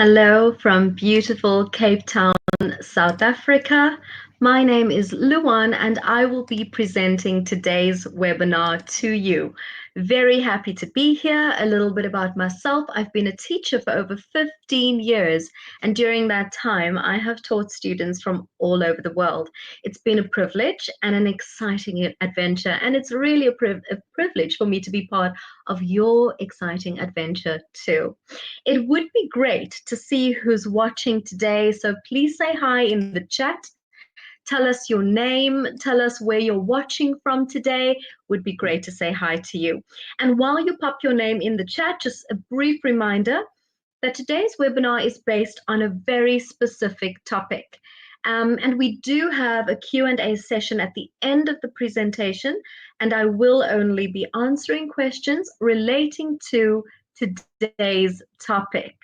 Hello from beautiful Cape Town, South Africa. My name is Luan and I will be presenting today's webinar to you. Very happy to be here. A little bit about myself. I've been a teacher for over 15 years, and during that time, I have taught students from all over the world. It's been a privilege and an exciting adventure, and it's really a privilege for me to be part of your exciting adventure too. It would be great to see who's watching today, so please say hi in the chat. Tell us your name, tell us where you're watching from today. Would be great to say hi to you. And while you pop your name in the chat, just a brief reminder that today's webinar is based on a very specific topic. And we do have a Q&A session at the end of the presentation, and I will only be answering questions relating to today's topic.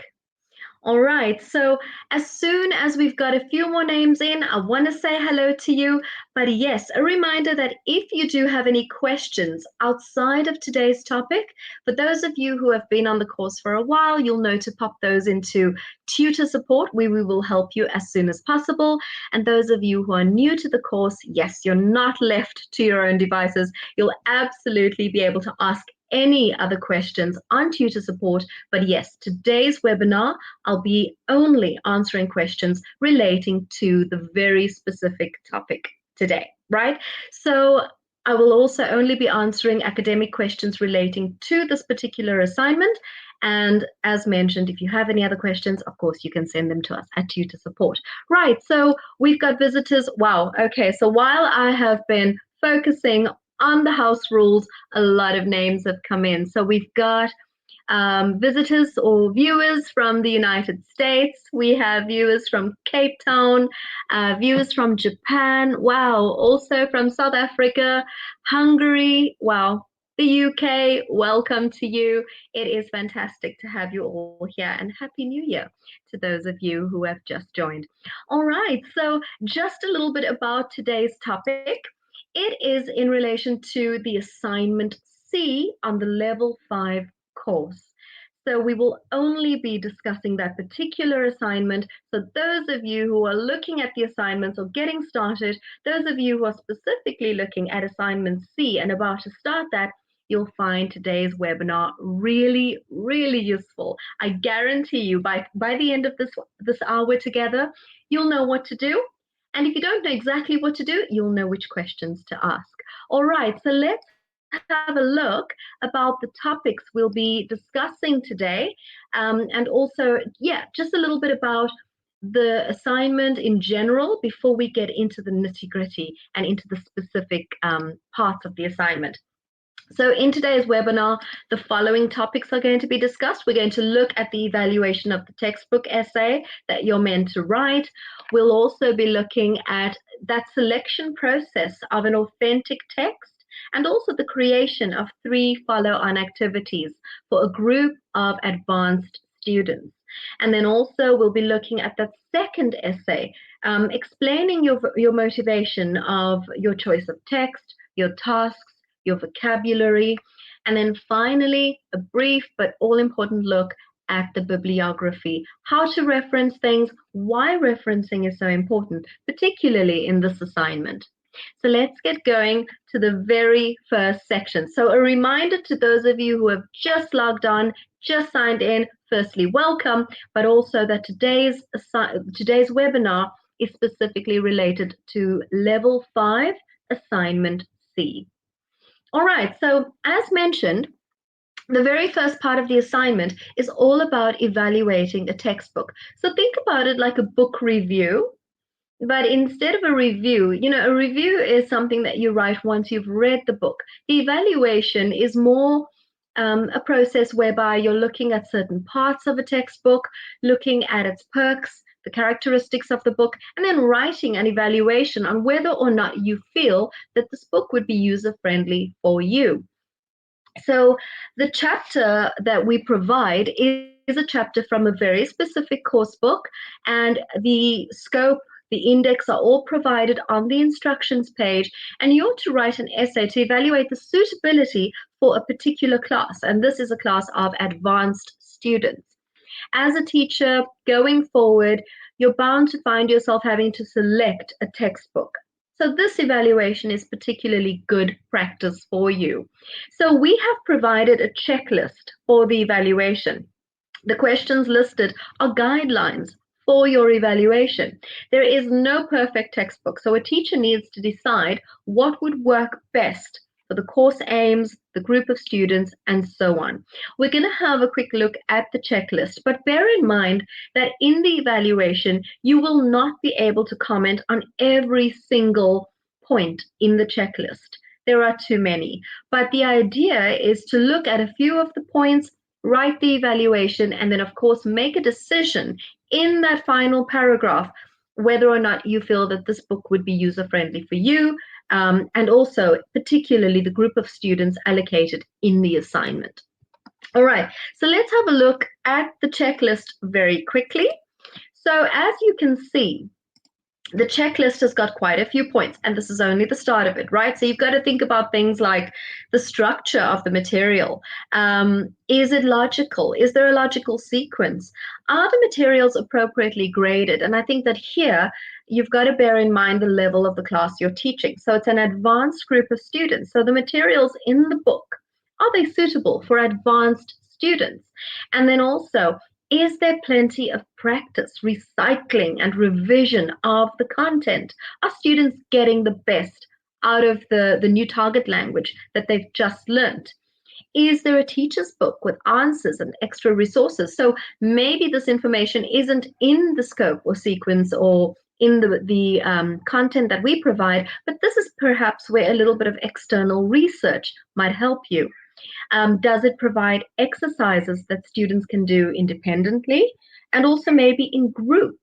All right, so as soon as we've got a few more names in, I want to say hello to you. But yes, a reminder that if you do have any questions outside of today's topic, for those of you who have been on the course for a while, you'll know to pop those into tutor support, where we will help you as soon as possible. And those of you who are new to the course, yes, you're not left to your own devices. You'll absolutely be able to ask any other questions on tutor support. But yes, today's webinar, I'll be only answering questions relating to the very specific topic today, right? So I will also only be answering academic questions relating to this particular assignment. And as mentioned, if you have any other questions, of course, you can send them to us at tutor support. Right, so we've got visitors. Wow, okay, so while I have been focusing on the house rules, a lot of names have come in. So we've got visitors or viewers from the United States. We have viewers from Cape Town, viewers from Japan. Wow, also from South Africa, Hungary. Wow, the UK. Welcome to you. It is fantastic to have you all here, and Happy New Year to those of you who have just joined. All right, so just a little bit about today's topic. It is in relation to the assignment C on the level 5 course. So we will only be discussing that particular assignment. So those of you who are looking at the assignments or getting started, those of you who are specifically looking at assignment C and about to start that, you'll find today's webinar really, really useful. I guarantee you by the end of this hour together, you'll know what to do. And if you don't know exactly what to do, you'll know which questions to ask. All right, so let's have a look about the topics we'll be discussing today. And also, yeah, just a little bit about the assignment in general before we get into the nitty-gritty and into the specific parts of the assignment. So in today's webinar, the following topics are going to be discussed. We're going to look at the evaluation of the textbook essay that you're meant to write. We'll also be looking at that selection process of an authentic text and also the creation of 3 follow-on activities for a group of advanced students. And then also we'll be looking at that second essay, explaining your motivation of your choice of text, your tasks, your vocabulary, and then finally, a brief but all-important look at the bibliography, how to reference things, why referencing is so important, particularly in this assignment. So let's get going to the very first section. So a reminder to those of you who have just logged on, just signed in, firstly, welcome, but also that today's webinar is specifically related to level 5, assignment C. All right, so as mentioned, the very first part of the assignment is all about evaluating a textbook. So think about it like a book review, but instead of a review, a review is something that you write once you've read the book. The evaluation is more a process whereby you're looking at certain parts of a textbook, looking at its perks, the characteristics of the book, and then writing an evaluation on whether or not you feel that this book would be user-friendly for you. So the chapter that we provide is a chapter from a very specific course book, and the scope, the index are all provided on the instructions page, and you're to write an essay to evaluate the suitability for a particular class, and this is a class of advanced students. As a teacher, going forward, you're bound to find yourself having to select a textbook. So this evaluation is particularly good practice for you. So we have provided a checklist for the evaluation. The questions listed are guidelines for your evaluation. There is no perfect textbook, so a teacher needs to decide what would work best for the course aims, the group of students, and so on. We're going to have a quick look at the checklist, but bear in mind that in the evaluation, you will not be able to comment on every single point in the checklist. There are too many, but the idea is to look at a few of the points, write the evaluation, and then, of course, make a decision in that final paragraph whether or not you feel that this book would be user-friendly for you, and also particularly the group of students allocated in the assignment. All right, so let's have a look at the checklist very quickly. So as you can see, the checklist has got quite a few points, and this is only the start of it, right? So you've got to think about things like the structure of the material. Is it logical? Is there a logical sequence? Are the materials appropriately graded? And I think that here you've got to bear in mind the level of the class you're teaching. So it's an advanced group of students. So the materials in the book, are they suitable for advanced students? And then also, is there plenty of practice, recycling, and revision of the content? Are students getting the best out of the new target language that they've just learned? Is there a teacher's book with answers and extra resources? So maybe this information isn't in the scope or sequence or in the content that we provide, but this is perhaps where a little bit of external research might help you. Does it provide exercises that students can do independently and also maybe in groups?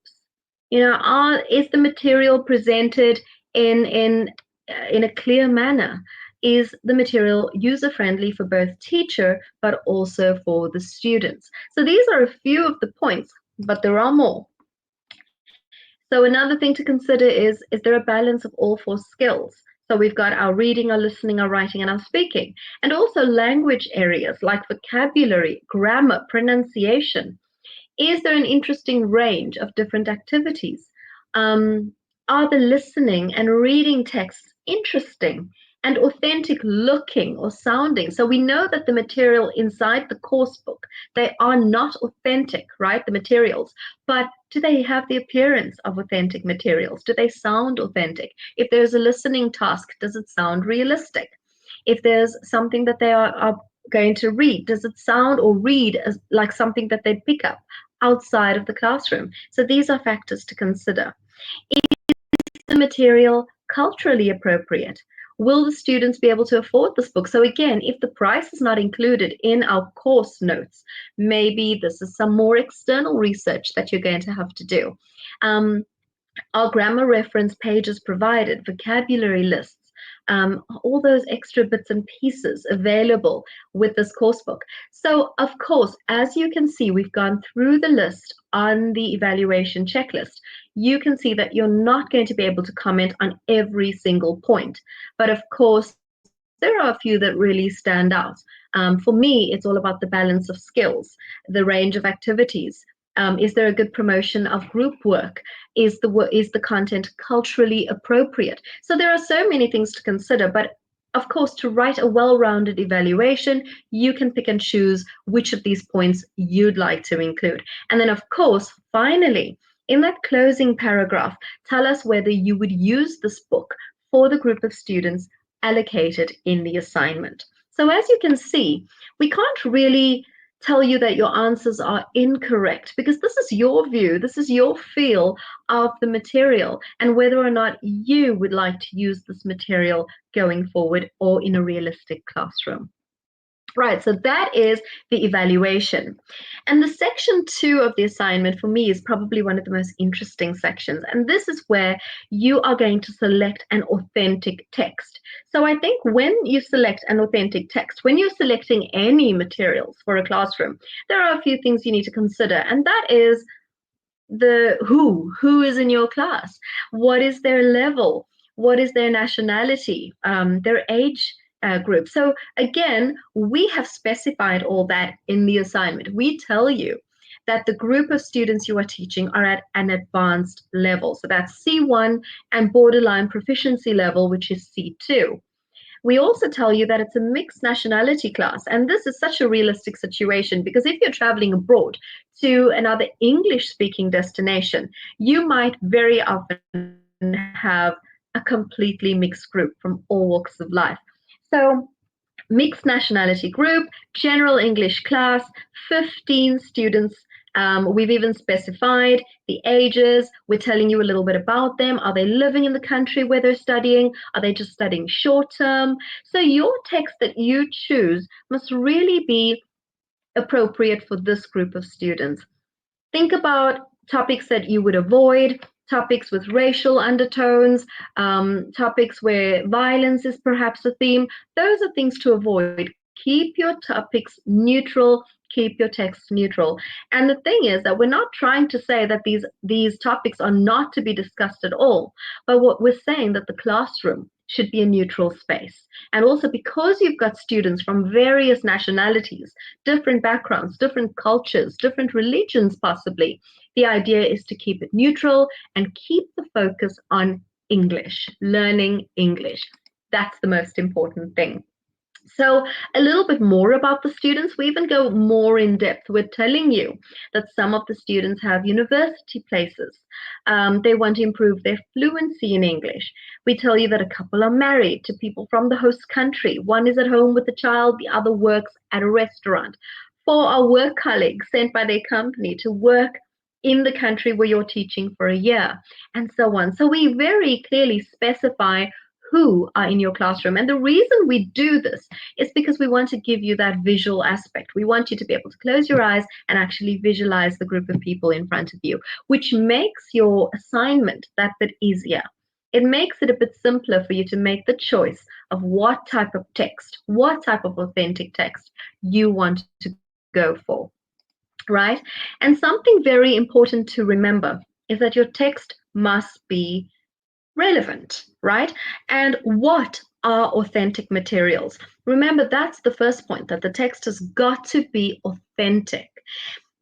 Is the material presented in a clear manner? Is the material user-friendly for both teacher but also for the students? So these are a few of the points, but there are more. So another thing to consider is there a balance of all four skills? So we've got our reading, our listening, our writing, and our speaking, and also language areas like vocabulary, grammar, pronunciation. Is there an interesting range of different activities? Are the listening and reading texts interesting and authentic looking or sounding? So we know that the material inside the course book, they are not authentic, right? The materials, but do they have the appearance of authentic materials? Do they sound authentic? If there's a listening task, does it sound realistic? If there's something that they are going to read, does it sound or read as like something that they pick up outside of the classroom? So these are factors to consider. Is the material culturally appropriate? Will the students be able to afford this book? So again, if the price is not included in our course notes, maybe this is some more external research that you're going to have to do. Are grammar reference pages provided, vocabulary lists, all those extra bits and pieces available with this course book? So, of course, as you can see, we've gone through the list on the evaluation checklist. You can see that you're not going to be able to comment on every single point. But of course, there are a few that really stand out. For me, it's all about the balance of skills, the range of activities. Is there a good promotion of group work? Is the content culturally appropriate? So there are so many things to consider, but of course, to write a well-rounded evaluation, you can pick and choose which of these points you'd like to include. And then, of course, finally, in that closing paragraph, tell us whether you would use this book for the group of students allocated in the assignment. So as you can see, we can't really tell you that your answers are incorrect because this is your view, this is your feel of the material and whether or not you would like to use this material going forward or in a realistic classroom. Right, so that is the evaluation. And the section 2 of the assignment for me is probably one of the most interesting sections. And this is where you are going to select an authentic text. So I think when you select an authentic text, when you're selecting any materials for a classroom, there are a few things you need to consider. And that is the who is in your class? What is their level? What is their nationality? Their age group. So again, we have specified all that in the assignment. We tell you that the group of students you are teaching are at an advanced level. So that's C1 and borderline proficiency level, which is C2. We also tell you that it's a mixed nationality class. And this is such a realistic situation because if you're traveling abroad to another English speaking destination, you might very often have a completely mixed group from all walks of life. So mixed nationality group, general English class, 15 students. We've even specified the ages. We're telling you a little bit about them. Are they living in the country where they're studying? Are they just studying short term? So your text that you choose must really be appropriate for this group of students. Think about topics that you would avoid, topics with racial undertones, topics where violence is perhaps a theme. Those are things to avoid. Keep your topics neutral, keep your texts neutral. And the thing is that we're not trying to say that these topics are not to be discussed at all, but what we're saying that the classroom should be a neutral space. And also because you've got students from various nationalities, different backgrounds, different cultures, different religions possibly, the idea is to keep it neutral and keep the focus on English, learning English. That's the most important thing. So a little bit more about the students. We even go more in depth. We're telling you that some of the students have university places. They want to improve their fluency in English. We tell you that a couple are married to people from the host country. One is at home with the child, the other works at a restaurant. Four are work colleagues sent by their company to work in the country where you're teaching for a year, and so on. So we very clearly specify who are in your classroom. And the reason we do this is because we want to give you that visual aspect. We want you to be able to close your eyes and actually visualize the group of people in front of you, which makes your assignment that bit easier. It makes it a bit simpler for you to make the choice of what type of text, what type of authentic text you want to go for, right? And something very important to remember is that your text must be relevant, right? And what are authentic materials? Remember, that's the first point, that the text has got to be authentic.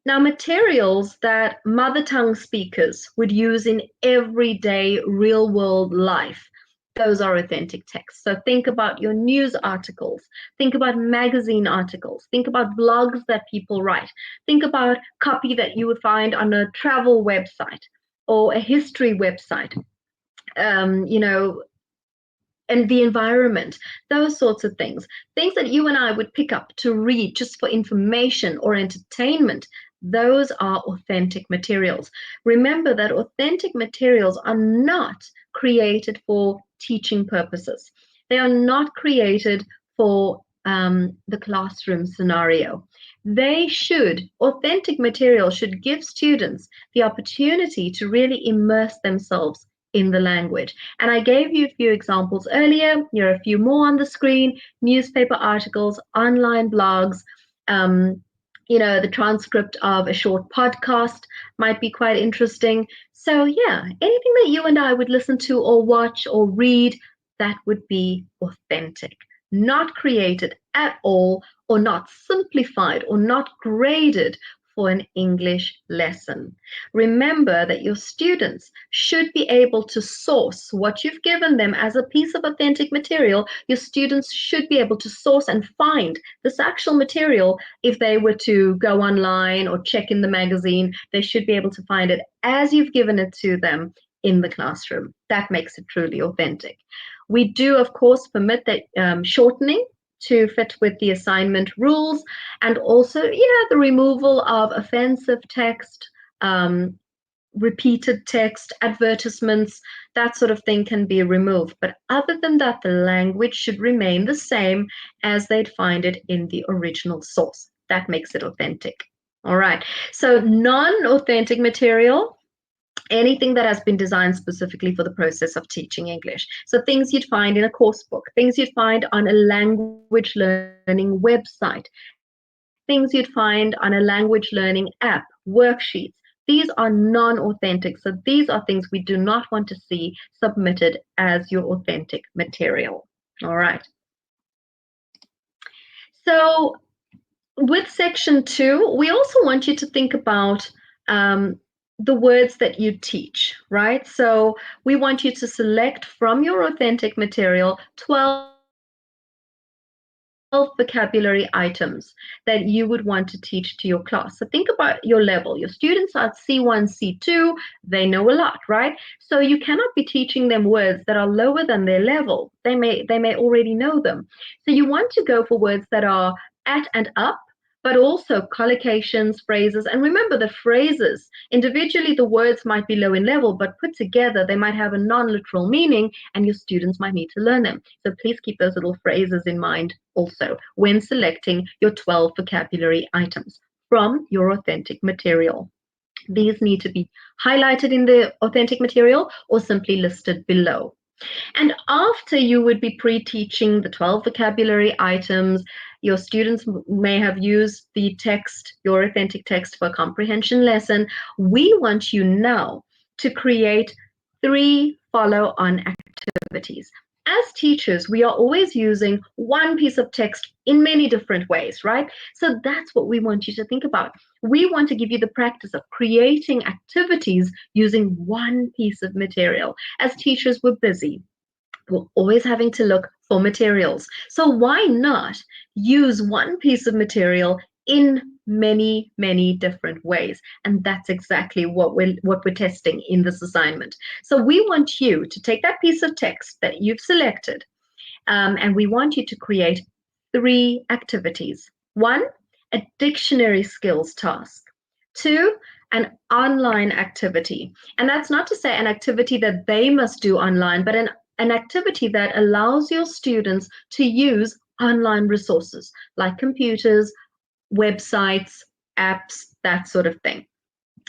Now, materials that mother tongue speakers would use in everyday real world life, those are authentic texts. So think about your news articles, think about magazine articles, think about blogs that people write, think about copy that you would find on a travel website or a history website. You know, and the environment, those sorts of things that you and I would pick up to read just for information or entertainment. Those are authentic materials. Remember that authentic materials are not created for teaching purposes. They are not created for the classroom scenario. Authentic material should give students the opportunity to really immerse themselves in the language. And I gave you a few examples earlier. Here are a few more on the screen: newspaper articles, online blogs, the transcript of a short podcast might be quite interesting. So yeah, anything that you and I would listen to or watch or read, that would be authentic, not created at all, or not simplified, or not graded for an English lesson. Remember that your students should be able to source what you've given them as a piece of authentic material. Your students should be able to source and find this actual material. If they were to go online or check in the magazine, they should be able to find it as you've given it to them in the classroom. That makes it truly authentic. We do, of course, permit that shortening to fit with the assignment rules, and also, the removal of offensive text, repeated text, advertisements, that sort of thing can be removed. But other than that, the language should remain the same as they'd find it in the original source. That makes it authentic. All right. So non-authentic material, anything that has been designed specifically for the process of teaching English. So things you'd find in a course book, things you'd find on a language learning website, things you'd find on a language learning app, worksheets. These are non-authentic. So these are things we do not want to see submitted as your authentic material. All right. So With section 2, we also want you to think about um, the words that you teach, right? So we want you to select from your authentic material 12 vocabulary items that you would want to teach to your class. So think about your level. Your students are C1, C2, they know a lot, right? So you cannot be teaching them words that are lower than their level. They may already know them. So you want to go for words that are at and up, but also collocations, phrases. And remember, the phrases, individually, the words might be low in level, but put together, they might have a non-literal meaning, and your students might need to learn them. So please keep those little phrases in mind also when selecting your 12 vocabulary items from your authentic material. These need to be highlighted in the authentic material or simply listed below. And after you would be pre-teaching the 12 vocabulary items, your students may have used the text, your authentic text for a comprehension lesson. We want you now to create 3 follow-on activities. As teachers, we are always using one piece of text in many different ways, right? So that's what we want you to think about. We want to give you the practice of creating activities using one piece of material. As teachers, we're busy. We're always having to look for materials. So why not use one piece of material in many, many different ways? And that's exactly what we're testing in this assignment. So we want you to take that piece of text that you've selected, and we want you to create 3 activities. 1, a dictionary skills task. 2, an online activity. And that's not to say an activity that they must do online, but an activity that allows your students to use online resources like computers, websites, apps, that sort of thing.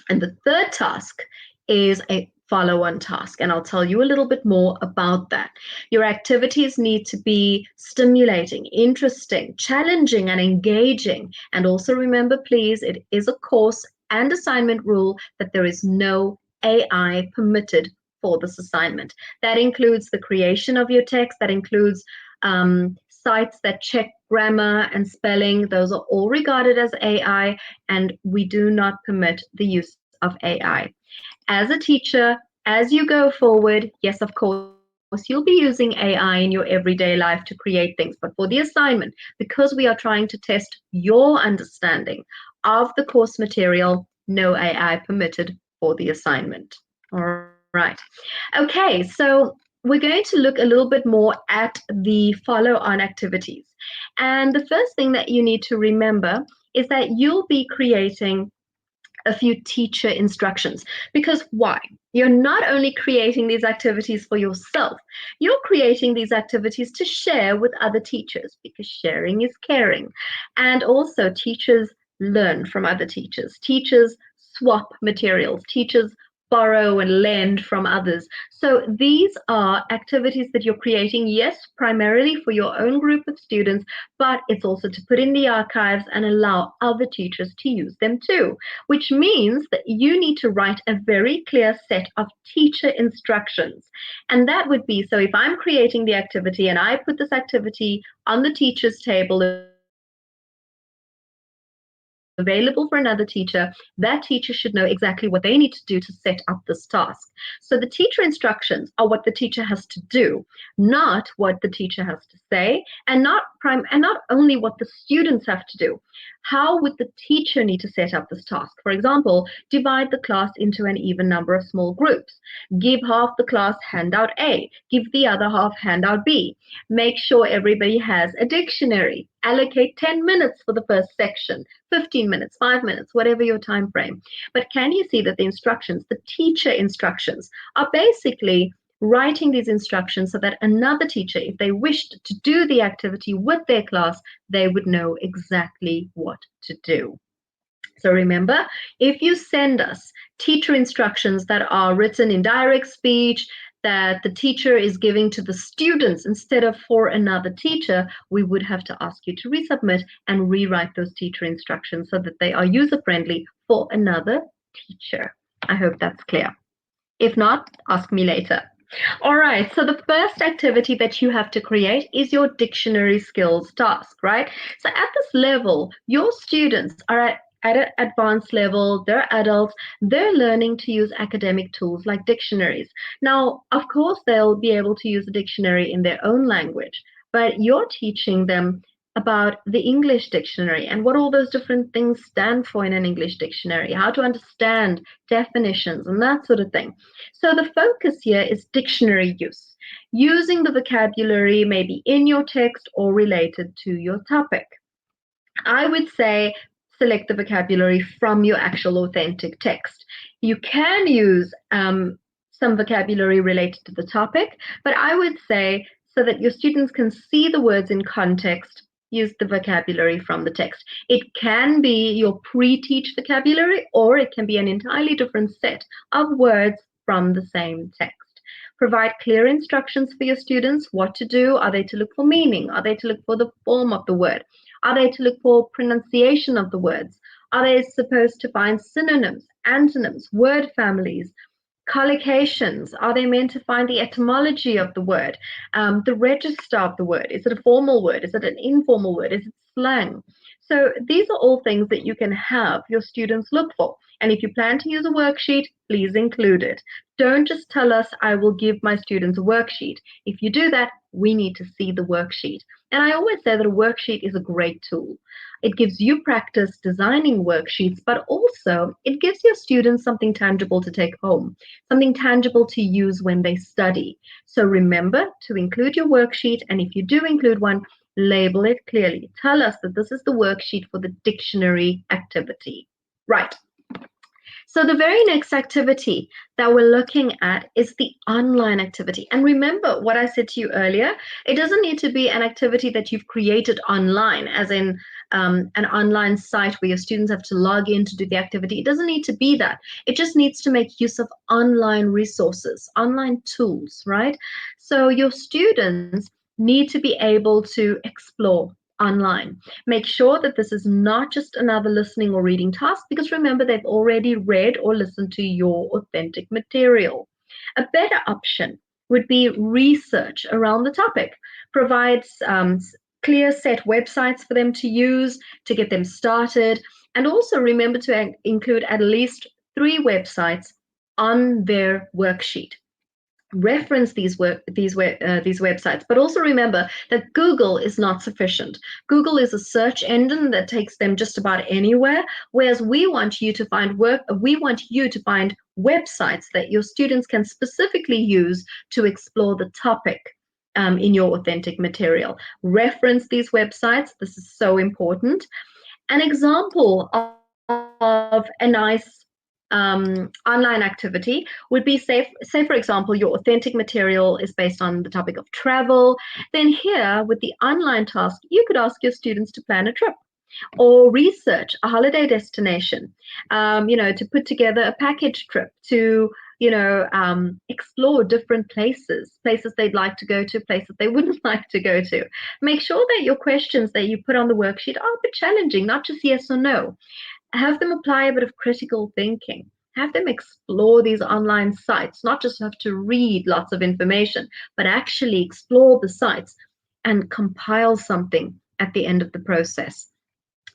And the third task is a follow-on task, and I'll tell you a little bit more about that. Your activities need to be stimulating, interesting, challenging, and engaging. And also remember, please, it is a course and assignment rule that there is no AI permitted for this assignment. That includes the creation of your text, that includes sites that check grammar and spelling. Those are all regarded as AI, and we do not permit the use of AI. As a teacher, as you go forward, yes, of course, you'll be using AI in your everyday life to create things. But for the assignment, because we are trying to test your understanding of the course material, no AI permitted for the assignment. All right. Okay, so we're going to look a little bit more at the follow-on activities. And the first thing that you need to remember is that you'll be creating a few teacher instructions. Because why? You're not only creating these activities for yourself, you're creating these activities to share with other teachers because sharing is caring. And also, teachers learn from other teachers. Teachers swap materials. Teachers borrow and lend from others. So these are activities that you're creating, yes, primarily for your own group of students, but it's also to put in the archives and allow other teachers to use them too, which means that you need to write a very clear set of teacher instructions. And that would be, so if I'm creating the activity and I put this activity on the teacher's table, available for another teacher, that teacher should know exactly what they need to do to set up this task. So the teacher instructions are what the teacher has to do, not what the teacher has to say, and not only what the students have to do. How would the teacher need to set up this task? For example, divide the class into an even number of small groups. Give half the class handout A, give the other half handout B. Make sure everybody has a dictionary. Allocate 10 minutes for the first section, 15 minutes, 5 minutes, whatever your time frame. But can you see that the instructions, the teacher instructions, are basically writing these instructions so that another teacher, if they wished to do the activity with their class, they would know exactly what to do. So remember, if you send us teacher instructions that are written in direct speech, that the teacher is giving to the students instead of for another teacher, we would have to ask you to resubmit and rewrite those teacher instructions so that they are user-friendly for another teacher. I hope that's clear. If not, ask me later. All right, so the first activity that you have to create is your dictionary skills task, right? So at this level, your students are at an advanced level, they're adults, they're learning to use academic tools like dictionaries. Now, of course, they'll be able to use a dictionary in their own language, but you're teaching them about the English dictionary and what all those different things stand for in an English dictionary, how to understand definitions and that sort of thing. So the focus here is dictionary use, using the vocabulary maybe in your text or related to your topic. I would say select the vocabulary from your actual authentic text. You can use some vocabulary related to the topic, but I would say so that your students can see the words in context, use the vocabulary from the text. It can be your pre-teach vocabulary, or it can be an entirely different set of words from the same text. Provide clear instructions for your students what to do. Are they to look for meaning? Are they to look for the form of the word? Are they to look for pronunciation of the words? Are they supposed to find synonyms, antonyms, word families, collocations? Are they meant to find the etymology of the word, the register of the word? Is it a formal word? Is it an informal word? Is it slang? So these are all things that you can have your students look for. And if you plan to use a worksheet, please include it. Don't just tell us, I will give my students a worksheet. If you do that, we need to see the worksheet. And I always say that a worksheet is a great tool. It gives you practice designing worksheets, but also it gives your students something tangible to take home, something tangible to use when they study. So remember to include your worksheet, and if you do include one, label it clearly. Tell us that this is the worksheet for the dictionary activity. Right. So the very next activity that we're looking at is the online activity. And remember what I said to you earlier, it doesn't need to be an activity that you've created online, as in an online site where your students have to log in to do the activity. It doesn't need to be that. It just needs to make use of online resources, online tools, right? So your students need to be able to explore online. Make sure that this is not just another listening or reading task, because remember, they've already read or listened to your authentic material. A better option would be research around the topic, provides clear set websites for them to use to get them started, and also remember to include at least 3 websites on their worksheet. Reference these websites, but also remember that Google is not sufficient. Google is a search engine that takes them just about anywhere, whereas we want you to find websites that your students can specifically use to explore the topic in your authentic material. Reference these websites. This is so important. An example of a nice online activity would be, say, for example, your authentic material is based on the topic of travel. Then here, with the online task, you could ask your students to plan a trip or research a holiday destination, to put together a package trip to, explore different places they'd like to go to, places they wouldn't like to go to. Make sure that your questions that you put on the worksheet are a bit challenging, not just yes or no. Have them apply a bit of critical thinking. Have them explore these online sites, not just have to read lots of information, but actually explore the sites and compile something at the end of the process.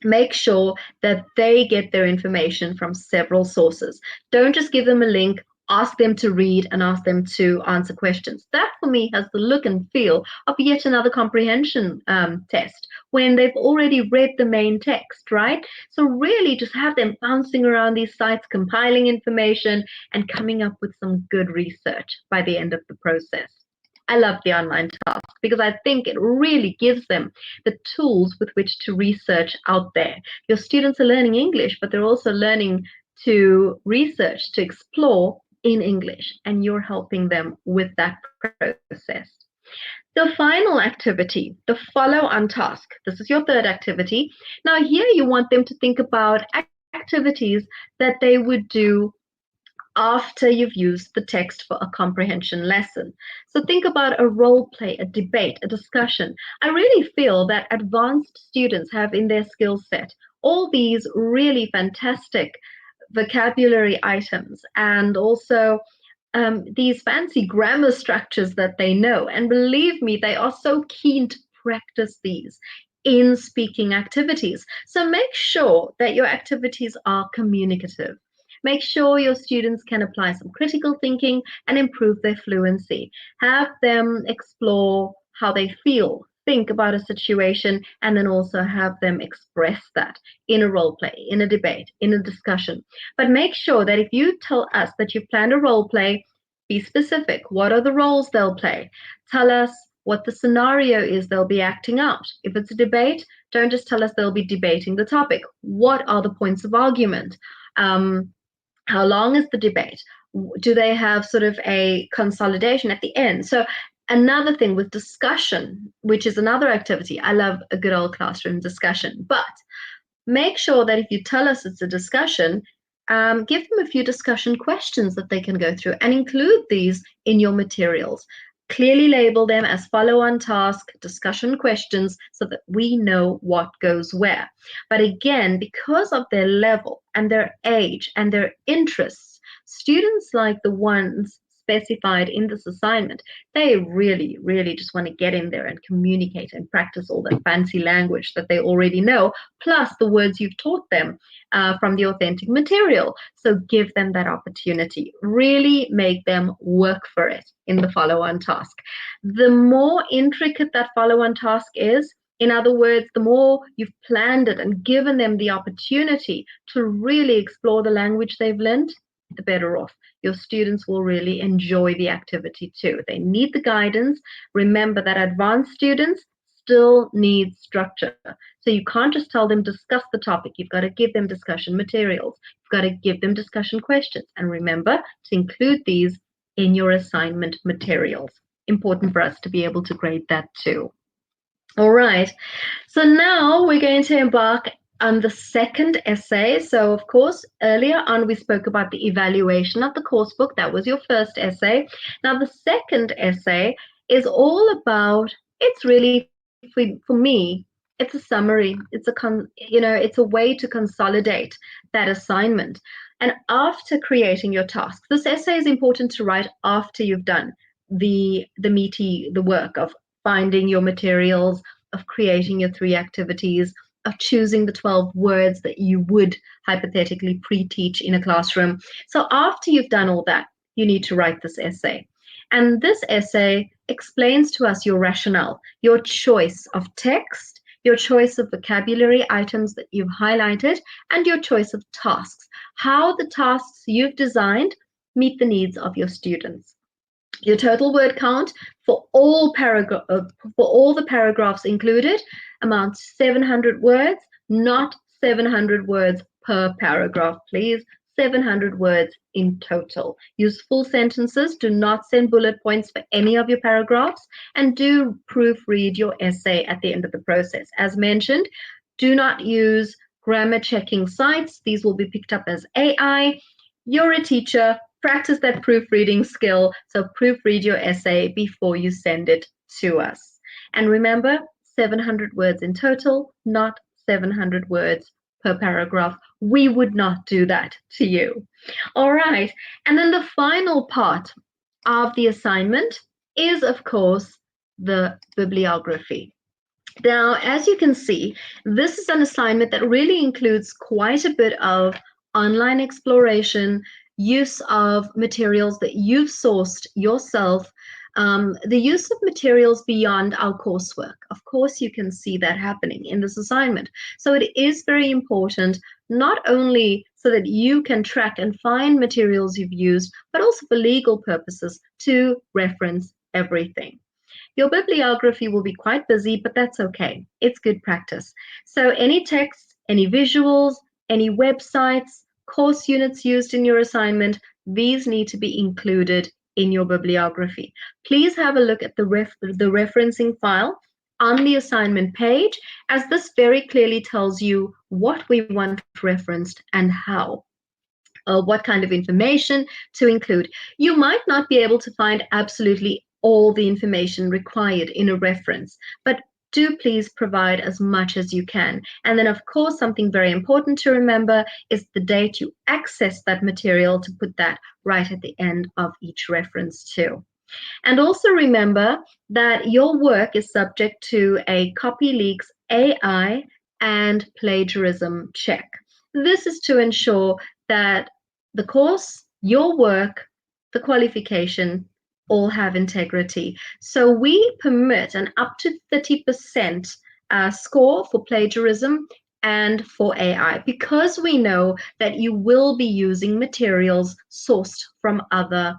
Make sure that they get their information from several sources. Don't just give them a link, ask them to read, and ask them to answer questions. That, for me, has the look and feel of yet another comprehension test when they've already read the main text, right? So really just have them bouncing around these sites, compiling information, and coming up with some good research by the end of the process. I love the online task because I think it really gives them the tools with which to research out there. Your students are learning English, but they're also learning to research, to explore in English, and you're helping them with that process. The final activity, the follow-on task. This is your third activity. Now here you want them to think about activities that they would do after you've used the text for a comprehension lesson. So think about a role play, a debate, a discussion. I really feel that advanced students have in their skill set all these really fantastic vocabulary items and also these fancy grammar structures that they know. And believe me, they are so keen to practice these in speaking activities. So make sure that your activities are communicative. Make sure your students can apply some critical thinking and improve their fluency. Have them explore how they feel, think about a situation, and then also have them express that in a role play, in a debate, in a discussion. But make sure that if you tell us that you've planned a role play, be specific. What are the roles they'll play? Tell us what the scenario is they'll be acting out. If it's a debate, don't just tell us they'll be debating the topic. What are the points of argument? How long is the debate? Do they have sort of a consolidation at the end? So another thing with discussion, which is another activity, I love a good old classroom discussion, but make sure that if you tell us it's a discussion, give them a few discussion questions that they can go through and include these in your materials. Clearly label them as follow-on task discussion questions so that we know what goes where. But again, because of their level and their age and their interests, students like the ones specified in this assignment, they really, really just want to get in there and communicate and practice all that fancy language that they already know, plus the words you've taught them from the authentic material. So give them that opportunity. Really make them work for it in the follow-on task. The more intricate that follow-on task is, in other words, the more you've planned it and given them the opportunity to really explore the language they've learned, the better off. Your students will really enjoy the activity too. They need the guidance. Remember that advanced students still need structure. So you can't just tell them discuss the topic. You've got to give them discussion materials. You've got to give them discussion questions. And remember to include these in your assignment materials. Important for us to be able to grade that too. All right. So now we're going to embark on the second essay. So of course, earlier on, we spoke about the evaluation of the course book. That was your first essay. Now the second essay is all about, it's really, for me, it's a summary. It's it's a way to consolidate that assignment. And after creating your task, this essay is important to write after you've done the work of finding your materials, of creating your 3 activities, of choosing the 12 words that you would hypothetically pre-teach in a classroom. So after you've done all that, you need to write this essay. And this essay explains to us your rationale, your choice of text, your choice of vocabulary items that you've highlighted, and your choice of tasks, how the tasks you've designed meet the needs of your students. Your total word count for all the paragraphs included amounts 700 words, not 700 words per paragraph, please. 700 words in total. Use full sentences. Do not send bullet points for any of your paragraphs, and do proofread your essay at the end of the process. As mentioned, do not use grammar checking sites. These will be picked up as AI. You're a teacher. Practice that proofreading skill. So proofread your essay before you send it to us. And remember, 700 words in total, not 700 words per paragraph. We would not do that to you. All right. And then the final part of the assignment is, of course, the bibliography. Now, as you can see, this is an assignment that really includes quite a bit of online exploration, use of materials that you've sourced yourself, the use of materials beyond our coursework. Of course, you can see that happening in this assignment. So it is very important, not only so that you can track and find materials you've used, but also for legal purposes to reference everything. Your bibliography will be quite busy, but that's okay. It's good practice. So any texts, any visuals, any websites, course units used in your assignment, these need to be included in your bibliography. Please have a look at the referencing file on the assignment page, as this very clearly tells you what we want referenced and how. What kind of information to include. You might not be able to find absolutely all the information required in a reference, but do please provide as much as you can. And then, of course, something very important to remember is the date you access that material, to put that right at the end of each reference too. And also remember that your work is subject to a CopyLeaks AI and plagiarism check. This is to ensure that the course, your work, the qualification all have integrity. So we permit an up to 30% score for plagiarism and for AI, because we know that you will be using materials sourced from other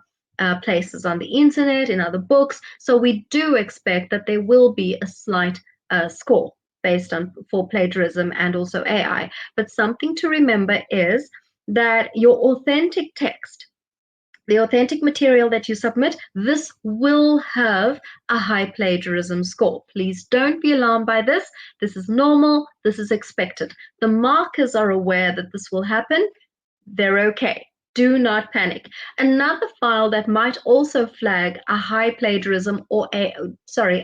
places on the internet, in other books. So we do expect that there will be a slight score based on for plagiarism and also AI. But something to remember is that your authentic text, the authentic material that you submit, this will have a high plagiarism score. Please don't be alarmed by this. This is normal. This is expected. The markers are aware that this will happen. They're okay. Do not panic. Another file that might also flag a high plagiarism or a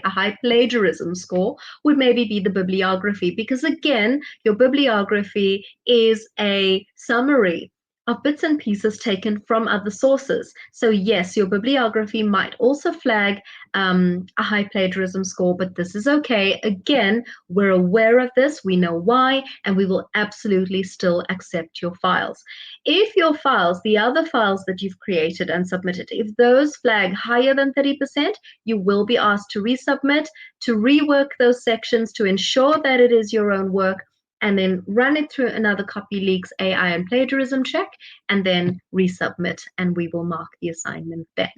high plagiarism score would maybe be the bibliography, because again, your bibliography is a summary of bits and pieces taken from other sources. So yes, your bibliography might also flag a high plagiarism score, but this is okay. Again, we're aware of this, we know why, and we will absolutely still accept your files. If your files, the other files that you've created and submitted, if those flag higher than 30%, you will be asked to resubmit, to rework those sections to ensure that it is your own work, and then run it through another CopyLeaks AI and plagiarism check, and then resubmit, and we will mark the assignment then.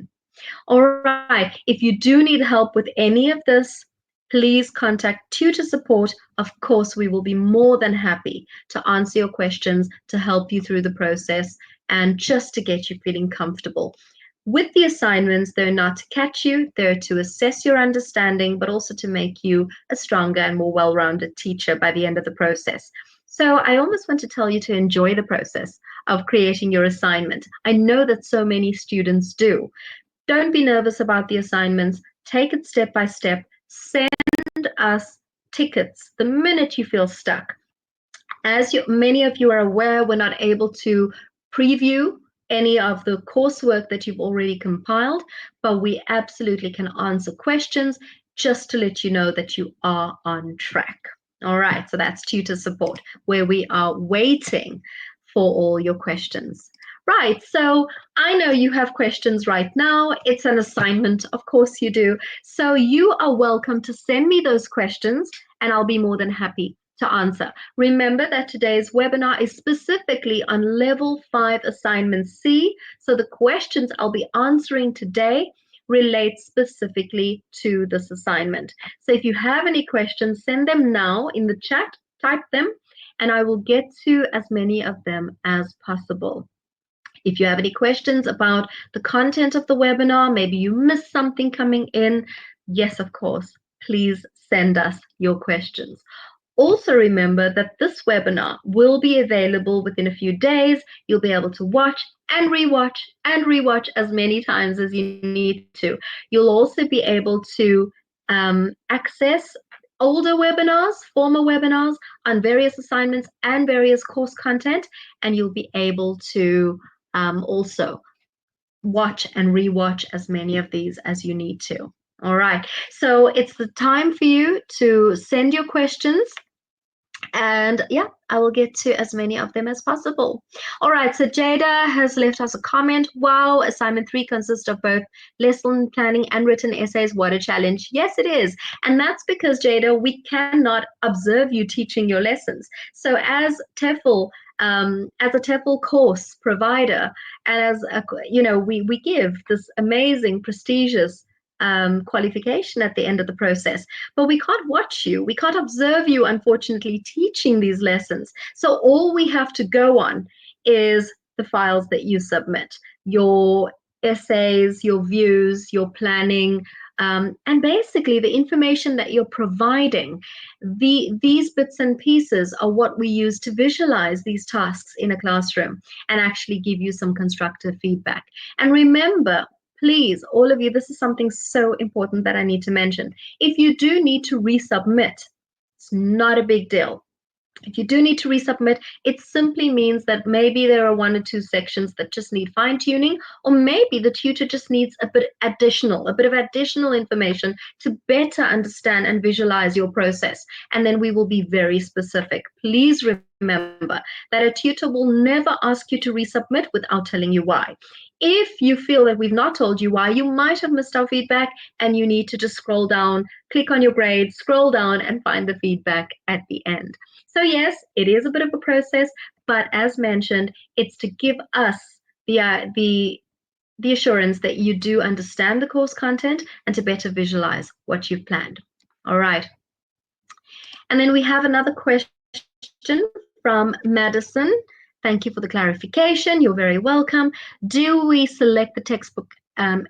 All right, if you do need help with any of this, please contact tutor support. Of course, we will be more than happy to answer your questions, to help you through the process, and just to get you feeling comfortable. With the assignments, they're not to catch you, they're to assess your understanding, but also to make you a stronger and more well-rounded teacher by the end of the process. So I almost want to tell you to enjoy the process of creating your assignment. I know that so many students do. Don't be nervous about the assignments. Take it step by step. Send us tickets the minute you feel stuck. As many of you are aware, we're not able to preview any of the coursework that you've already compiled, but we absolutely can answer questions just to let you know that you are on track. All right, so that's tutor support, where we are waiting for all your questions. Right, so I know you have questions right now. It's an assignment, of course you do. So you are welcome to send me those questions, and I'll be more than happy to answer. Remember that today's webinar is specifically on Level 5 Assignment C. So the questions I'll be answering today relate specifically to this assignment. So if you have any questions, send them now in the chat, type them, and I will get to as many of them as possible. If you have any questions about the content of the webinar, maybe you missed something coming in, yes, of course, please send us your questions. Also remember that this webinar will be available within a few days. You'll be able to watch and rewatch as many times as you need to. You'll also be able to access older webinars, former webinars on various assignments and various course content, and you'll be able to also watch and rewatch as many of these as you need to. All right, so it's the time for you to send your questions. And yeah, I will get to as many of them as possible. All right, so Jada has left us a comment. Wow, assignment 3 consists of both lesson planning and written essays. What a challenge. Yes, it is. And that's because, Jada, we cannot observe you teaching your lessons. So as TEFL, as a TEFL course provider, and as a, we give this amazing, prestigious qualification at the end of the process, but we can't watch you, we can't observe you, unfortunately, teaching these lessons. So all we have to go on is the files that you submit, your essays, your views, your planning, and basically the information that you're providing. These bits and pieces are what we use to visualize these tasks in a classroom and actually give you some constructive feedback. And remember, please, all of you, this is something so important that I need to mention. If you do need to resubmit, it's not a big deal. If you do need to resubmit, it simply means that maybe there are one or two sections that just need fine tuning, or maybe the tutor just needs a bit of additional information to better understand and visualize your process. And then we will be very specific. Please remember that a tutor will never ask you to resubmit without telling you why. If you feel that we've not told you why, you might have missed our feedback and you need to just scroll down, click on your grade, scroll down and find the feedback at the end. So yes, it is a bit of a process, but as mentioned, it's to give us the assurance that you do understand the course content and to better visualize what you've planned. All right. And then we have another question from Madison. Thank you for the clarification. You're very welcome. Do we select the textbook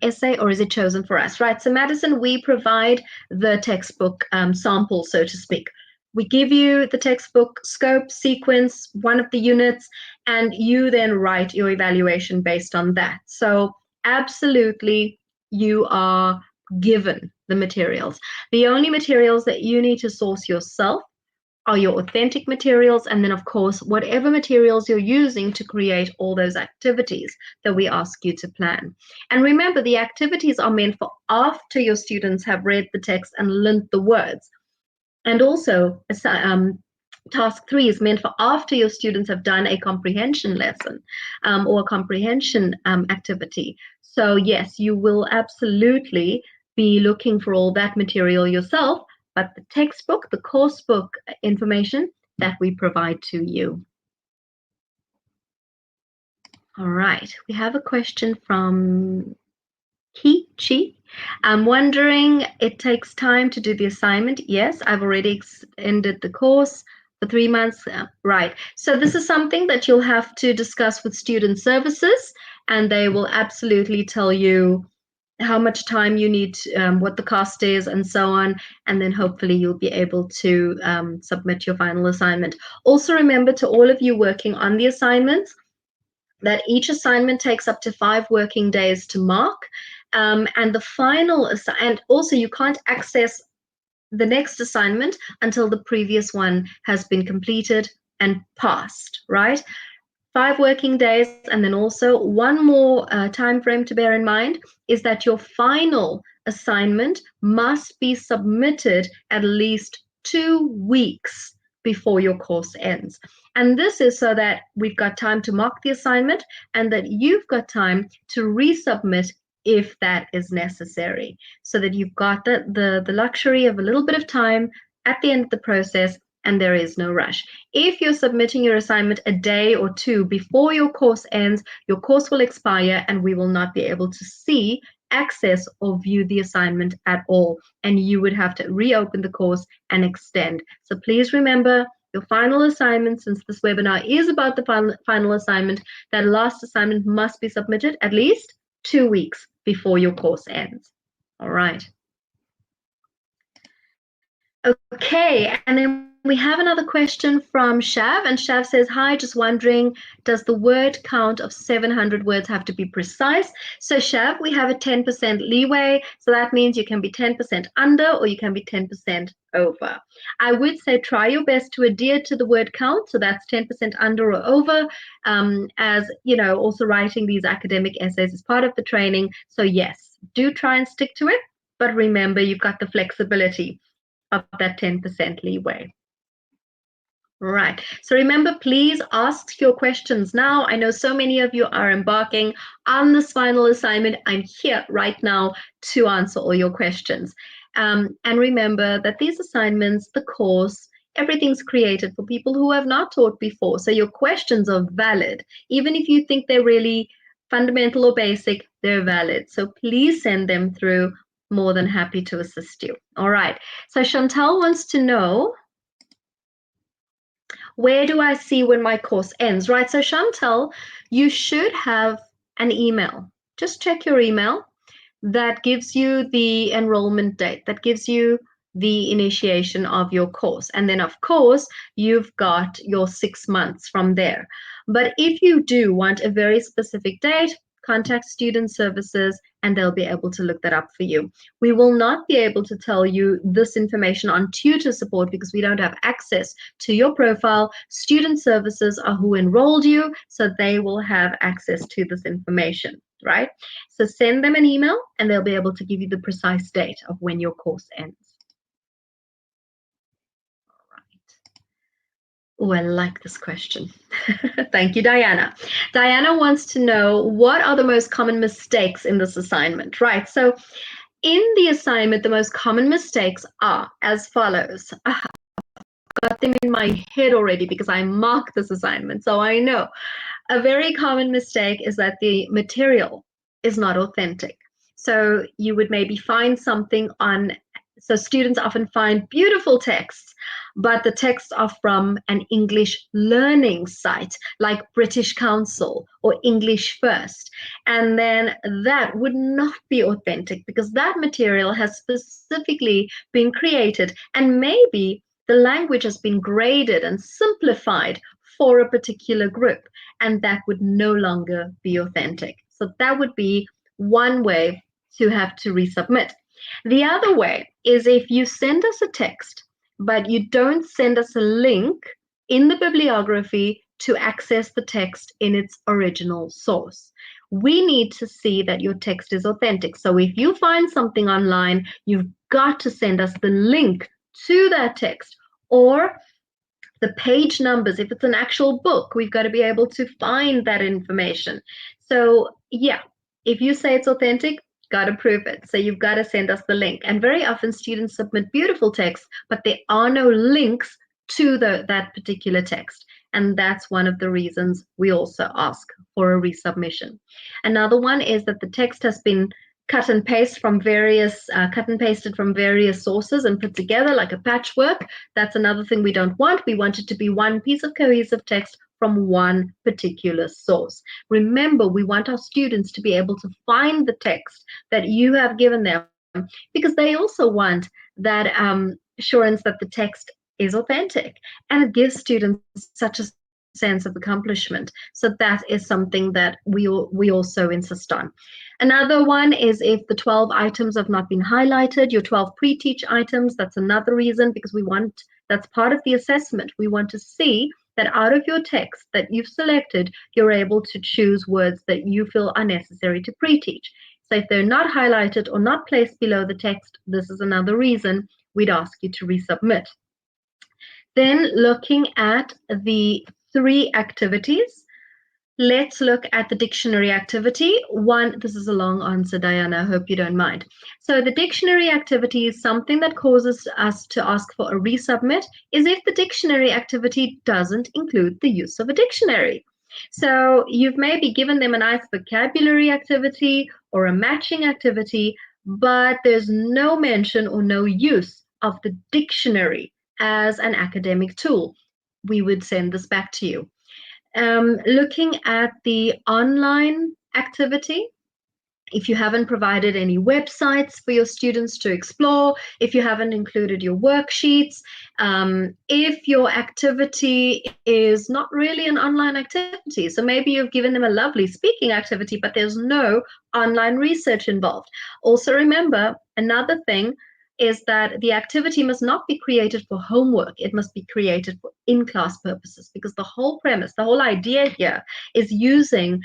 essay or is it chosen for us? Right. So Madison, we provide the textbook sample, so to speak. We give you the textbook scope, sequence, one of the units, and you then write your evaluation based on that. So absolutely, you are given the materials. The only materials that you need to source yourself are your authentic materials, and then of course whatever materials you're using to create all those activities that we ask you to plan. And remember, the activities are meant for after your students have read the text and learned the words. And also task 3 is meant for after your students have done a comprehension lesson or a comprehension activity. So yes, you will absolutely be looking for all that material yourself, but the textbook, the course book information that we provide to you. All right, we have a question from Chi. I'm wondering, it takes time to do the assignment. Yes, I've already extended the course for 3 months. Right. So this is something that you'll have to discuss with student services, and they will absolutely tell you how much time you need, what the cost is, and so on. And then hopefully you'll be able to submit your final assignment. Also remember, to all of you working on the assignments, that each assignment takes up to 5 working days to mark. And the final, and also you can't access the next assignment until the previous one has been completed and passed, right? 5 working days, and then also one more time frame to bear in mind is that your final assignment must be submitted at least 2 weeks before your course ends. And this is so that we've got time to mark the assignment and that you've got time to resubmit if that is necessary, so that you've got the luxury of a little bit of time at the end of the process and there is no rush. If you're submitting your assignment a day or 2 before your course ends, your course will expire and we will not be able to see, access, or view the assignment at all. And you would have to reopen the course and extend. So please remember, your final assignment, since this webinar is about the final assignment, that last assignment must be submitted at least 2 weeks before your course ends. All right. Okay, and then we have another question from Shav, and Shav says, hi, just wondering, does the word count of 700 words have to be precise? So Shav, we have a 10% leeway, so that means you can be 10% under or you can be 10% over. I would say try your best to adhere to the word count, so that's 10% under or over, as you know, also writing these academic essays is part of the training. So yes, do try and stick to it, but remember, you've got the flexibility of that 10% leeway. Right. So remember, please ask your questions now. I know so many of you are embarking on this final assignment. I'm here right now to answer all your questions. And remember that these assignments, the course, everything's created for people who have not taught before. So your questions are valid. Even if you think they're really fundamental or basic, they're valid. So please send them through. More than happy to assist you. All right. So Chantal wants to know, where do I see when my course ends? Right. So Chantal, you should have an email. Just check your email. That gives you the enrollment date. That gives you the initiation of your course. And then, of course, you've got your 6 months from there. But if you do want a very specific date, contact student services and they'll be able to look that up for you. We will not be able to tell you this information on tutor support because we don't have access to your profile. Student services are who enrolled you, so they will have access to this information, right? So send them an email and they'll be able to give you the precise date of when your course ends. Oh, I like this question. Thank you, Diana. Diana wants to know, what are the most common mistakes in this assignment? Right, so in the assignment, the most common mistakes are as follows. I've got them in my head already because I marked this assignment, so I know. A very common mistake is that the material is not authentic. So you would maybe find something on, so students often find beautiful texts, but the texts are from an English learning site like British Council or English First. And then that would not be authentic because that material has specifically been created, and maybe the language has been graded and simplified for a particular group, and that would no longer be authentic. So that would be one way to have to resubmit. The other way is if you send us a text, but you don't send us a link in the bibliography to access the text in its original source. We need to see that your text is authentic. So if you find something online, you've got to send us the link to that text, or the page numbers. If it's an actual book, we've got to be able to find that information. So yeah, if you say it's authentic, got to prove it. So you've got to send us the link. And very often students submit beautiful texts, but there are no links to that particular text. And that's one of the reasons we also ask for a resubmission. Another one is that the text has been cut and pasted from various sources and put together like a patchwork. That's another thing we don't want. We want it to be one piece of cohesive text from one particular source. Remember, we want our students to be able to find the text that you have given them, because they also want that assurance that the text is authentic, and it gives students such a sense of accomplishment. So that is something that we also insist on. Another one is if the 12 items have not been highlighted, your 12 pre-teach items, that's another reason, because that's part of the assessment. We want to see that out of your text that you've selected, you're able to choose words that you feel are necessary to pre-teach. So if they're not highlighted or not placed below the text, this is another reason we'd ask you to resubmit. Then looking at the 3 activities, let's look at the dictionary activity. This is a long answer, Diana, I hope you don't mind. So the dictionary activity is something that causes us to ask for a resubmit is if the dictionary activity doesn't include the use of a dictionary. So you've maybe given them a nice vocabulary activity or a matching activity, but there's no mention or no use of the dictionary as an academic tool. We would send this back to you. Looking at the online activity, if you haven't provided any websites for your students to explore, if you haven't included your worksheets, if your activity is not really an online activity, so maybe you've given them a lovely speaking activity, but there's no online research involved. Also remember, another thing is that the activity must not be created for homework. It must be created for in-class purposes, because the whole premise, the whole idea here is using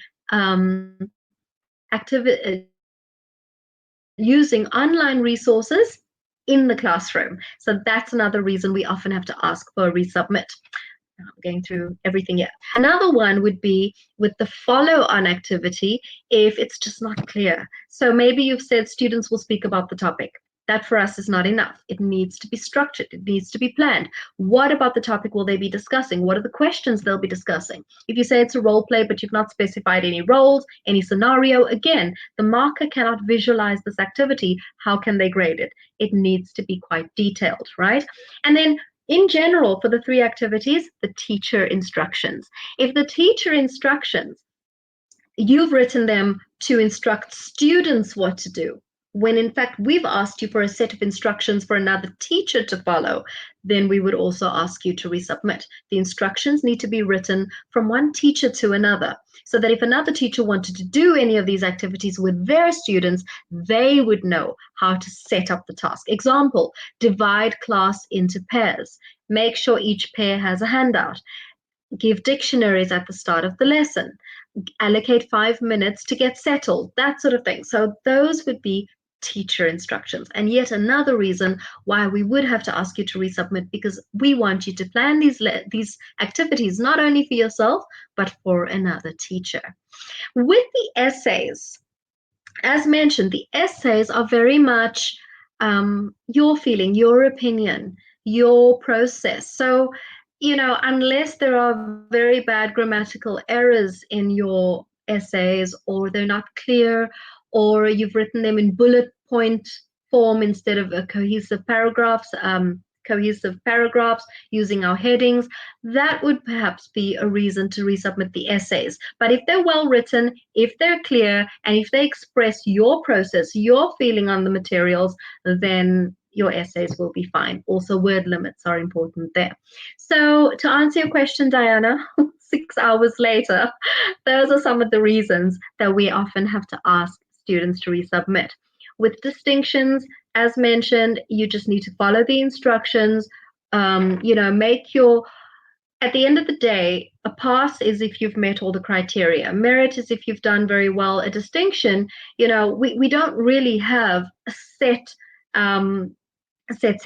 using online resources in the classroom. So that's another reason we often have to ask for a resubmit. I'm going through everything here. Another one would be with the follow-on activity if it's just not clear. So maybe you've said students will speak about the topic. That for us is not enough. It needs to be structured. It needs to be planned. What about the topic will they be discussing? What are the questions they'll be discussing? If you say it's a role play, but you've not specified any roles, any scenario, again, the marker cannot visualize this activity. How can they grade it? It needs to be quite detailed, right? And then in general, for the 3 activities, the teacher instructions. If the teacher instructions, you've written them to instruct students what to do, when in fact we've asked you for a set of instructions for another teacher to follow, then we would also ask you to resubmit. The instructions need to be written from one teacher to another, so that if another teacher wanted to do any of these activities with their students, they would know how to set up the task. Example, divide class into pairs. Make sure each pair has a handout. Give dictionaries at the start of the lesson. Allocate 5 minutes to get settled, that sort of thing. So those would be teacher instructions. And yet another reason why we would have to ask you to resubmit, because we want you to plan these activities not only for yourself, but for another teacher. With the essays, as mentioned, the essays are very much your feeling, your opinion, your process. So, unless there are very bad grammatical errors in your essays, or they're not clear, or you've written them in bullet point form instead of a cohesive paragraphs using our headings, that would perhaps be a reason to resubmit the essays. But if they're well written, if they're clear, and if they express your process, your feeling on the materials, then your essays will be fine. Also, word limits are important there. So to answer your question, Diana, 6 hours later, those are some of the reasons that we often have to ask students to resubmit. With distinctions, as mentioned, you just need to follow the instructions. Make your, at the end of the day, a pass is if you've met all the criteria. Merit is if you've done very well. A distinction, we don't really have a set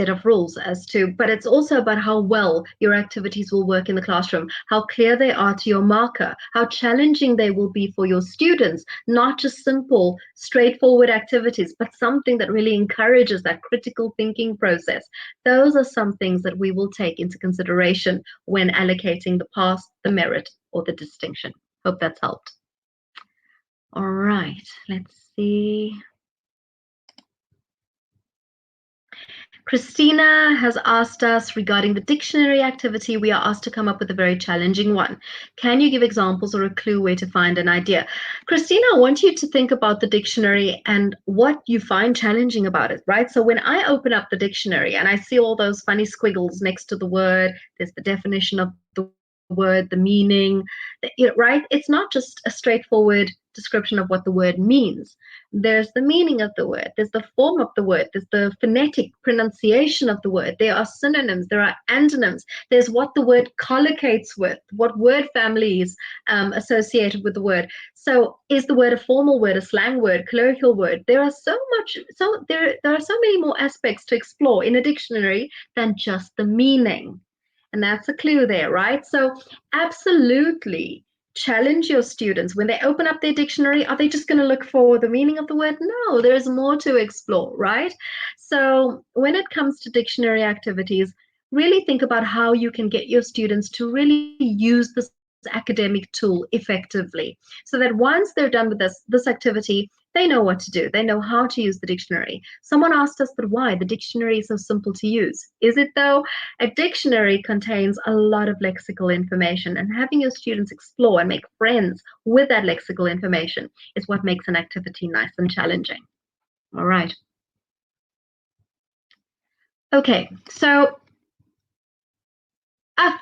of rules as to, but it's also about how well your activities will work in the classroom, how clear they are to your marker, how challenging they will be for your students, not just simple, straightforward activities, but something that really encourages that critical thinking process. Those are some things that we will take into consideration when allocating the pass, the merit, or the distinction. Hope that's helped. All right, let's see. Christina has asked us regarding the dictionary activity. We are asked to come up with a very challenging one. Can you give examples or a clue where to find an idea? Christina, I want you to think about the dictionary and what you find challenging about it, right? So when I open up the dictionary and I see all those funny squiggles next to the word, there's the definition of the word, the meaning, right? It's not just a straightforward description of what the word means. There's the meaning of the word, there's the form of the word, there's the phonetic pronunciation of the word, there are synonyms, there are antonyms, there's what the word collocates with, what word families associated with the word. So is the word a formal word, a slang word, colloquial word? There are there are so many more aspects to explore in a dictionary than just the meaning. And that's a clue there, right? So absolutely challenge your students. When they open up their dictionary, are they just going to look for the meaning of the word? No, there's more to explore, right? So when it comes to dictionary activities, really think about how you can get your students to really use this academic tool effectively, so that once they're done with this activity, they know what to do. They know how to use the dictionary. Someone asked us, but why? The dictionary is so simple to use. Is it though? A dictionary contains a lot of lexical information, and having your students explore and make friends with that lexical information is what makes an activity nice and challenging. All right. Okay, so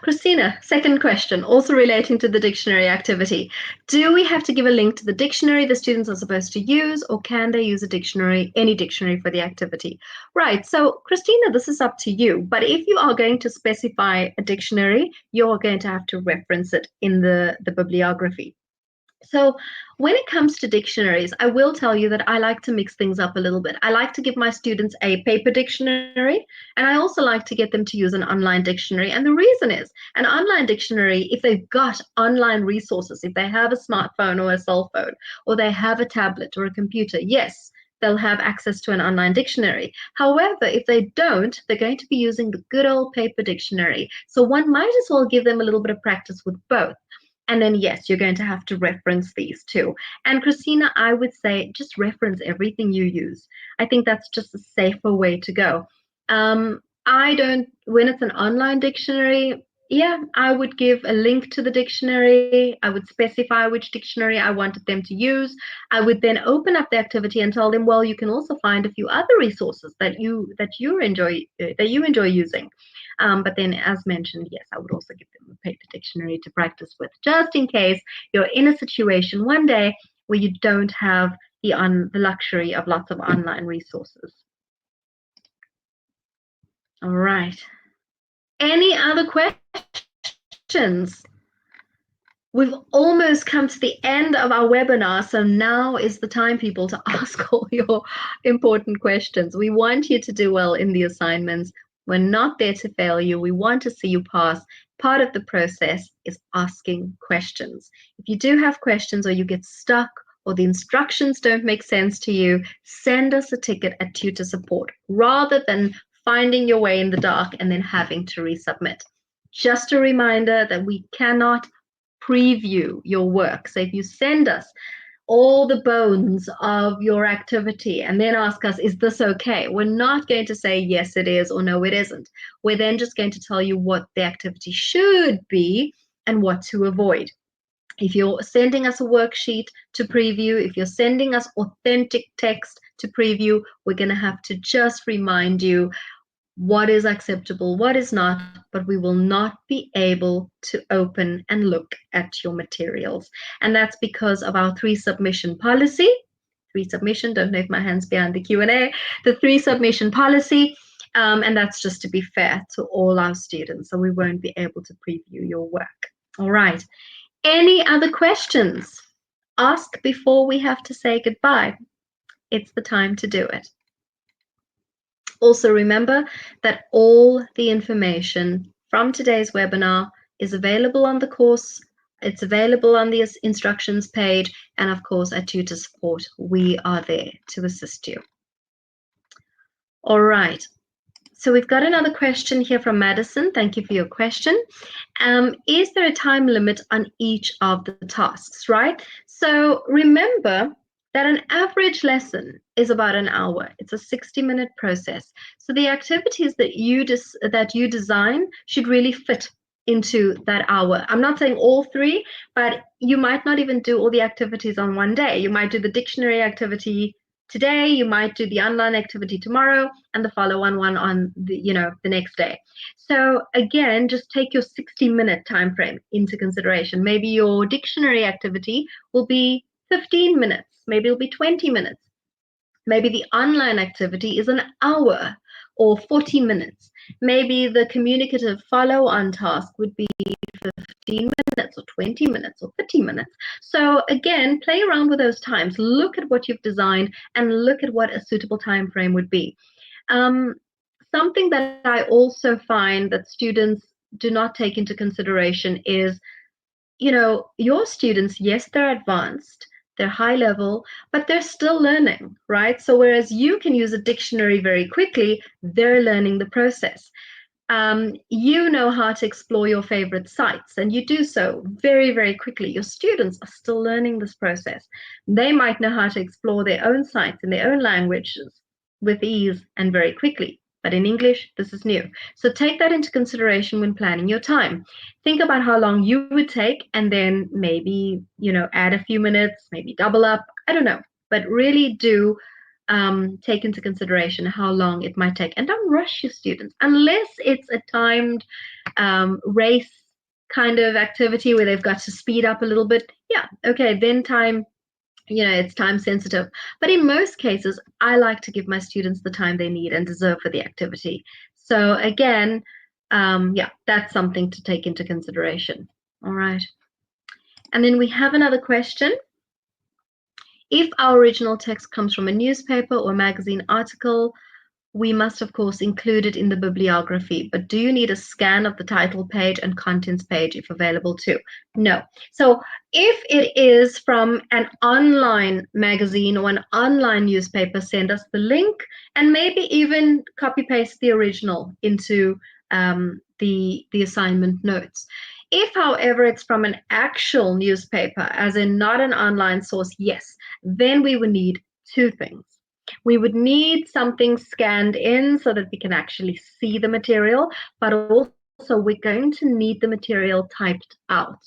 Christina, second question, also relating to the dictionary activity. Do we have to give a link to the dictionary the students are supposed to use, or can they use a dictionary, any dictionary for the activity? Right, so Christina, this is up to you. But if you are going to specify a dictionary, you're going to have to reference it in the bibliography. So when it comes to dictionaries, I will tell you that I like to mix things up a little bit. I like to give my students a paper dictionary, and I also like to get them to use an online dictionary. And the reason is an online dictionary, if they've got online resources, if they have a smartphone or a cell phone, or they have a tablet or a computer, yes, they'll have access to an online dictionary. However, if they don't, they're going to be using the good old paper dictionary. So one might as well give them a little bit of practice with both. And then, yes, you're going to have to reference these too. And Christina, I would say just reference everything you use. I think that's just a safer way to go. When it's an online dictionary, Yeah, I would give a link to the dictionary. I would specify which dictionary I wanted them to use. I would then open up the activity and tell them, well, you can also find a few other resources that you enjoy using. But then, as mentioned, yes, I would also give them a paper dictionary to practice with, just in case you're in a situation one day where you don't have the luxury of lots of online resources. All right. Any other questions? We've almost come to the end of our webinar, so now is the time, people, to ask all your important questions. We want you to do well in the assignments. We're not there to fail you. We want to see you pass. Part of the process is asking questions. If you do have questions or you get stuck or the instructions don't make sense to you, send us a ticket at tutor support rather than finding your way in the dark and then having to resubmit. Just a reminder that we cannot preview your work. So if you send us all the bones of your activity and then ask us, is this okay? We're not going to say, yes, it is, or no, it isn't. We're then just going to tell you what the activity should be and what to avoid. If you're sending us a worksheet to preview, if you're sending us authentic text to preview, we're going to have to just remind you what is acceptable, what is not, but we will not be able to open and look at your materials. And that's because of our 3-submission policy. 3-submission, don't leave my hands behind the Q&A. The 3-submission policy, and that's just to be fair to all our students. So we won't be able to preview your work. All right. Any other questions? Ask before we have to say goodbye. It's the time to do it. Also remember that all the information from today's webinar is available on the course. It's available on the instructions page, and of course at Tutor Support, we are there to assist you. All right. So we've got another question here from Madison. Thank you for your question. Is there a time limit on each of the tasks, right? So remember that an average lesson is about an hour. It's a 60-minute process. So the activities that you design should really fit into that hour. I'm not saying all 3, but you might not even do all the activities on one day. You might do the dictionary activity today, you might do the online activity tomorrow, and the follow-on one on the next day. So again, just take your 60-minute time frame into consideration. Maybe your dictionary activity will be 15 minutes, maybe it'll be 20 minutes. Maybe the online activity is an hour or 40 minutes. Maybe the communicative follow-on task would be 15 minutes or 20 minutes or 30 minutes. So again, play around with those times. Look at what you've designed and look at what a suitable time frame would be. Something that I also find that students do not take into consideration is, your students, yes, they're advanced, they're high level, but they're still learning, right? So whereas you can use a dictionary very quickly, they're learning the process. You know how to explore your favorite sites, and you do so very, very quickly. Your students are still learning this process. They might know how to explore their own sites in their own languages with ease and very quickly. But in English, this is new. So take that into consideration when planning your time. Think about how long you would take, and then maybe, add a few minutes, maybe double up. I don't know. But really do take into consideration how long it might take, and don't rush your students unless it's a timed race kind of activity where they've got to speed up a little bit. Yeah, okay, then time, it's time sensitive. But in most cases, I like to give my students the time they need and deserve for the activity. So again, yeah, that's something to take into consideration. All right. And then we have another question. If our original text comes from a newspaper or magazine article, we must, of course, include it in the bibliography. But do you need a scan of the title page and contents page if available too? No. So if it is from an online magazine or an online newspaper, send us the link and maybe even copy paste the original into the assignment notes. If, however, it's from an actual newspaper, as in not an online source, yes, then we would need 2 things. We would need something scanned in so that we can actually see the material, but also also we're going to need the material typed out.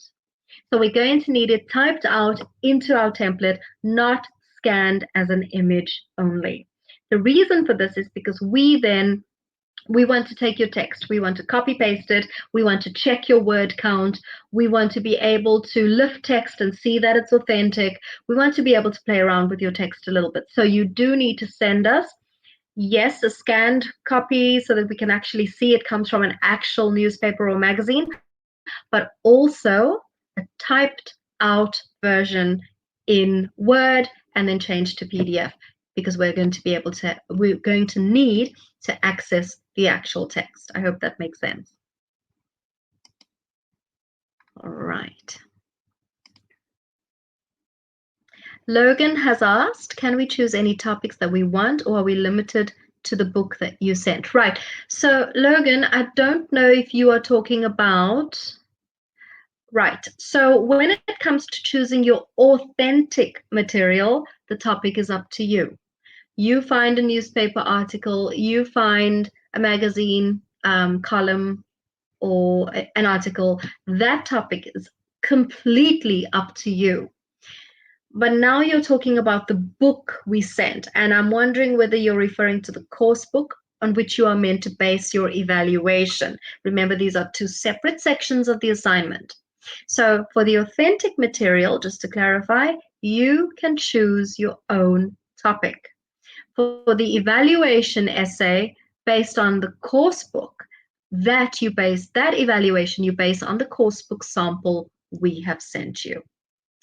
So we're going to need it typed out into our template, not scanned as an image only. The reason for this is because we want to take your text, we want to copy paste it, we want to check your word count, we want to be able to lift text and see that it's authentic, we want to be able to play around with your text a little bit. So you do need to send us, yes, a scanned copy so that we can actually see it comes from an actual newspaper or magazine, but also a typed out version in Word and then changed to PDF, because we're going to need to access the actual text. I hope that makes sense. All right. Logan has asked, can we choose any topics that we want, or are we limited to the book that you sent? Right. So Logan, I don't know if you are talking about... Right. So when it comes to choosing your authentic material, the topic is up to you. You find a newspaper article, you find a magazine column or an article, that topic is completely up to you. But now you're talking about the book we sent, and I'm wondering whether you're referring to the course book on which you are meant to base your evaluation. Remember, these are two separate sections of the assignment. So for the authentic material, just to clarify, you can choose your own topic. For the evaluation essay based on the course book, that evaluation you base on the course book sample we have sent you.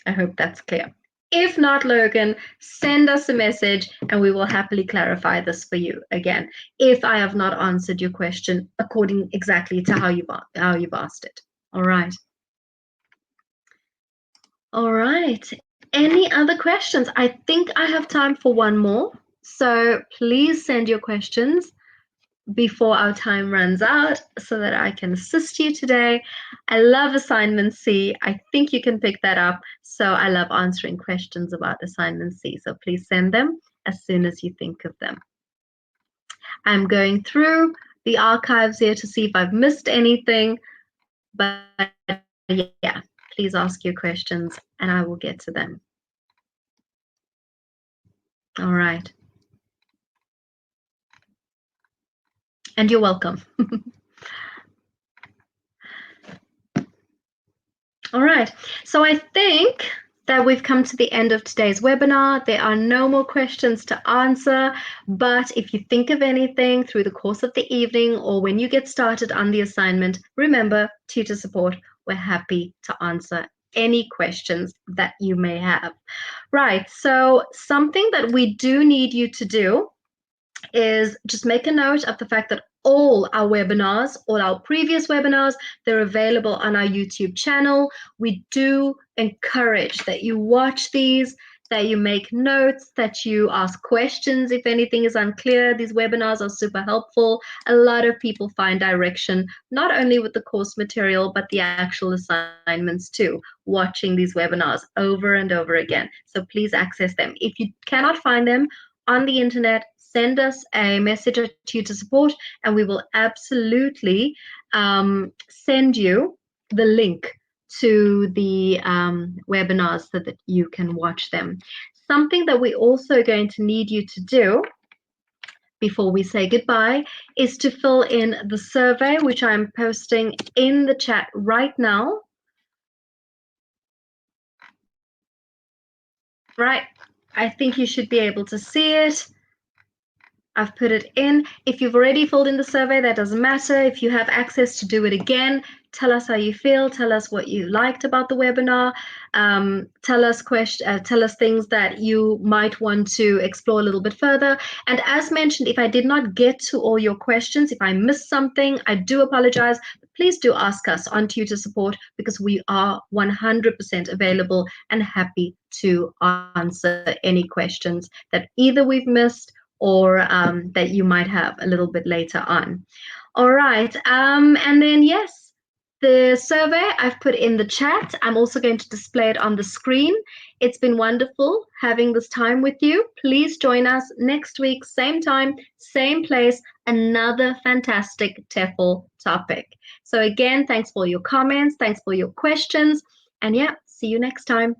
I hope that's clear. If not, Logan, send us a message and we will happily clarify this for you again, if I have not answered your question according exactly to how you've asked it. All right. All right. Any other questions? I think I have time for one more. So please send your questions before our time runs out so that I can assist you today. I love assignment C. I think you can pick that up. So I love answering questions about assignment C. So please send them as soon as you think of them. I'm going through the archives here to see if I've missed anything, but yeah, please ask your questions and I will get to them. All right. And you're welcome. All right. So I think that we've come to the end of today's webinar. There are no more questions to answer, but if you think of anything through the course of the evening or when you get started on the assignment, remember, tutor support, we're happy to answer any questions that you may have. Right. So something that we do need you to do is just make a note of the fact that all our webinars, all our previous webinars, they're available on our YouTube channel. We do encourage that you watch these, that you make notes, that you ask questions if anything is unclear. These webinars are super helpful. A lot of people find direction, not only with the course material, but the actual assignments too, watching these webinars over and over again. So please access them. If you cannot find them on the internet, send us a message at tutor support and we will absolutely send you the link to the webinars so that you can watch them. Something that we're also going to need you to do before we say goodbye is to fill in the survey, which I'm posting in the chat right now. Right, I think you should be able to see it. I've put it in. If you've already filled in the survey, that doesn't matter. If you have access to do it again, tell us how you feel. Tell us what you liked about the webinar. Tell us things that you might want to explore a little bit further. And as mentioned, if I did not get to all your questions, if I missed something, I do apologize. Please do ask us on tutor support because we are 100% available and happy to answer any questions that either we've missed or that you might have a little bit later on. All right, and then yes, the survey I've put in the chat. I'm also going to display it on the screen. It's been wonderful having this time with you. Please join us next week, same time, same place, another fantastic TEFL topic. So again, thanks for your comments, thanks for your questions, and yeah, see you next time.